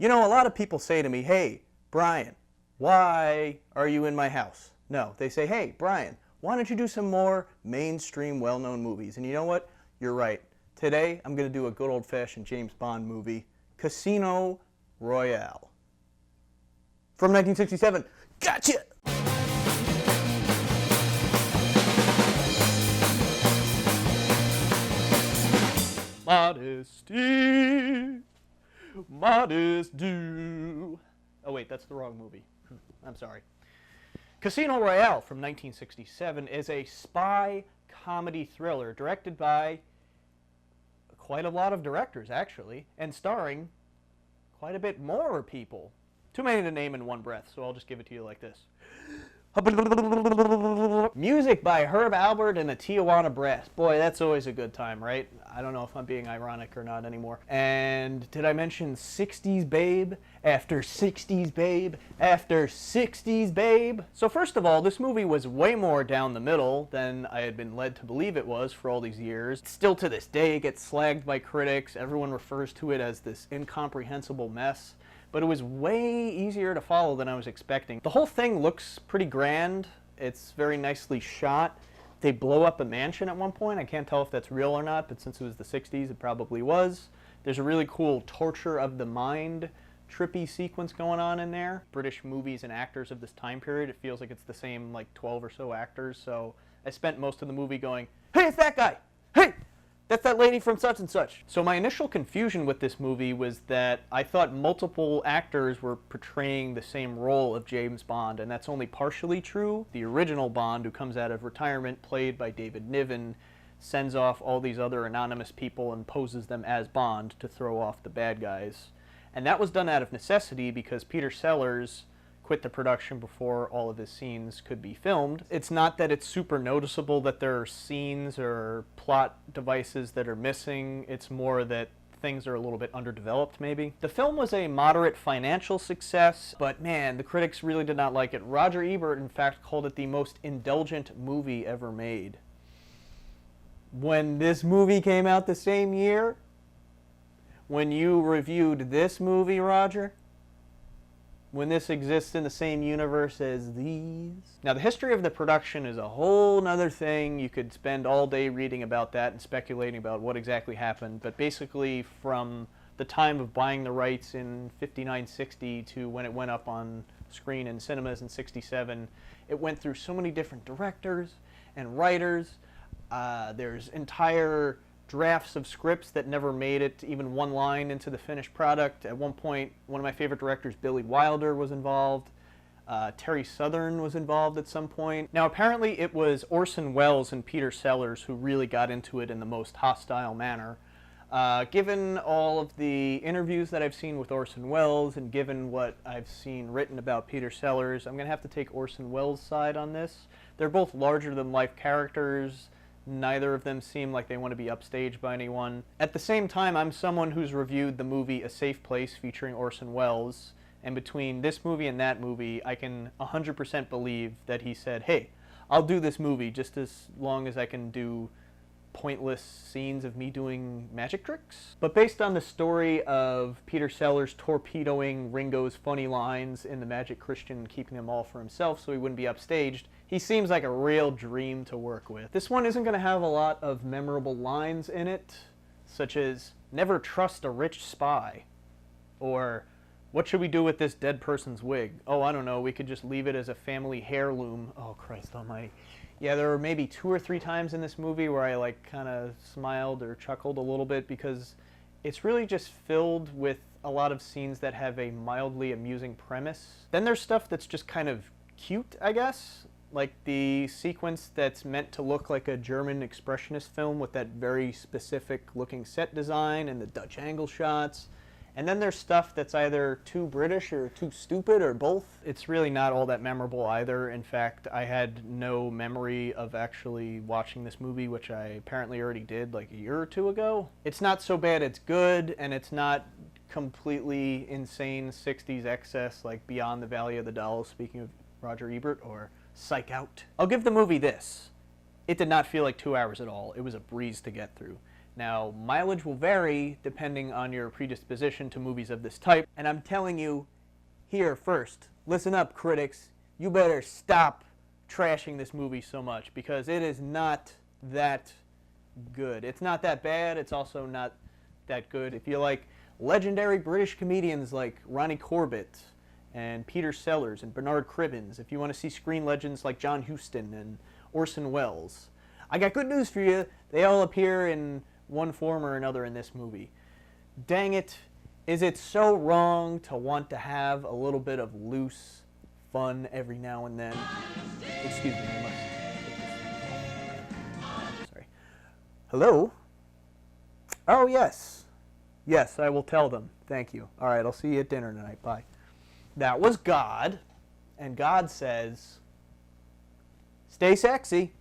You know, a lot of people say to me, hey, Brian, why are you in my house? No, they say, hey, Brian, why don't you do some more mainstream, well-known movies? And you know what? You're right. Today, I'm going to do a good old-fashioned James Bond movie, Casino Royale. From 1967. Gotcha! Modesty, modest do. Oh wait, that's the wrong movie. I'm sorry. Casino Royale from 1967 is a spy comedy thriller directed by quite a lot of directors, actually, and starring quite a bit more people. Too many to name in one breath, so I'll just give it to you like this. Music by Herb Alpert and the Tijuana Brass. Boy, that's always a good time, right? I don't know if I'm being ironic or not anymore. And did I mention 60s babe after 60s babe after 60s babe? So first of all, this movie was way more down the middle than I had been led to believe it was for all these years. Still to this day, it gets slagged by critics. Everyone refers to it as this incomprehensible mess. But it was way easier to follow than I was expecting. The whole thing looks pretty grand. It's very nicely shot. They blow up a mansion at one point. I can't tell if that's real or not, but since it was the 60s, it probably was. There's a really cool torture of the mind trippy sequence going on in there. British movies and actors of this time period, it feels like it's the same like 12 or so actors. So I spent most of the movie going, hey, it's that guy! Hey! That's that lady from such and such. So my initial confusion with this movie was that I thought multiple actors were portraying the same role of James Bond, and that's only partially true. The original Bond, who comes out of retirement, played by David Niven, sends off all these other anonymous people and poses them as Bond to throw off the bad guys. And that was done out of necessity because Peter Sellers quit the production before all of his scenes could be filmed. It's not that it's super noticeable that there are scenes or plot devices that are missing. It's more that things are a little bit underdeveloped, maybe. The film was a moderate financial success, but man, the critics really did not like it. Roger Ebert, in fact, called it the most indulgent movie ever made. When this movie came out the same year, when you reviewed this movie, Roger, when this exists in the same universe as these. Now, the history of the production is a whole nother thing. You could spend all day reading about that and speculating about what exactly happened, but basically from the time of buying the rights in 59-60 to when it went up on screen in cinemas in 67, it went through so many different directors and writers. There's entire drafts of scripts that never made it even one line into the finished product. At one point, one of my favorite directors, Billy Wilder, was involved. Terry Southern was involved at some point. Now, apparently it was Orson Welles and Peter Sellers who really got into it in the most hostile manner. Given all of the interviews that I've seen with Orson Welles and given what I've seen written about Peter Sellers, I'm going to have to take Orson Welles' side on this. They're both larger-than-life characters. Neither of them seem like they want to be upstaged by anyone. At the same time, I'm someone who's reviewed the movie A Safe Place featuring Orson Welles, and between this movie and that movie, I can 100% believe that he said, hey, I'll do this movie just as long as I can do pointless scenes of me doing magic tricks. But based on the story of Peter Sellers torpedoing Ringo's funny lines in The Magic Christian, keeping them all for himself so he wouldn't be upstaged, he seems like a real dream to work with. This one isn't going to have a lot of memorable lines in it, such as, never trust a rich spy, or, what should we do with this dead person's wig? Oh, I don't know, we could just leave it as a family heirloom. Oh, Christ almighty. Yeah, there were maybe 2 or 3 times in this movie where I like kind of smiled or chuckled a little bit because it's really just filled with a lot of scenes that have a mildly amusing premise. Then there's stuff that's just kind of cute, I guess. Like the sequence that's meant to look like a German expressionist film with that very specific looking set design and the Dutch angle shots. And then there's stuff that's either too British or too stupid or both. It's really not all that memorable either. In fact, I had no memory of actually watching this movie, which I apparently already did like a year or 2 ago. It's not so bad it's good, and it's not completely insane 60s excess like Beyond the Valley of the Dolls, speaking of Roger Ebert, or Psych Out. I'll give the movie this. It did not feel like 2 hours at all. It was a breeze to get through. Now, mileage will vary depending on your predisposition to movies of this type, and I'm telling you here first, listen up, critics, you better stop trashing this movie so much, because it is not that good. It's not that bad, it's also not that good. If you like legendary British comedians like Ronnie Corbett and Peter Sellers and Bernard Cribbins, if you want to see screen legends like John Huston and Orson Welles, I got good news for you. They all appear in one form or another in this movie. Dang it, is it so wrong to want to have a little bit of loose fun every now and then? Excuse me, I must take this. Sorry. Hello? Oh, yes. Yes, I will tell them. Thank you. All right, I'll see you at dinner tonight. Bye. That was God, and God says, stay sexy.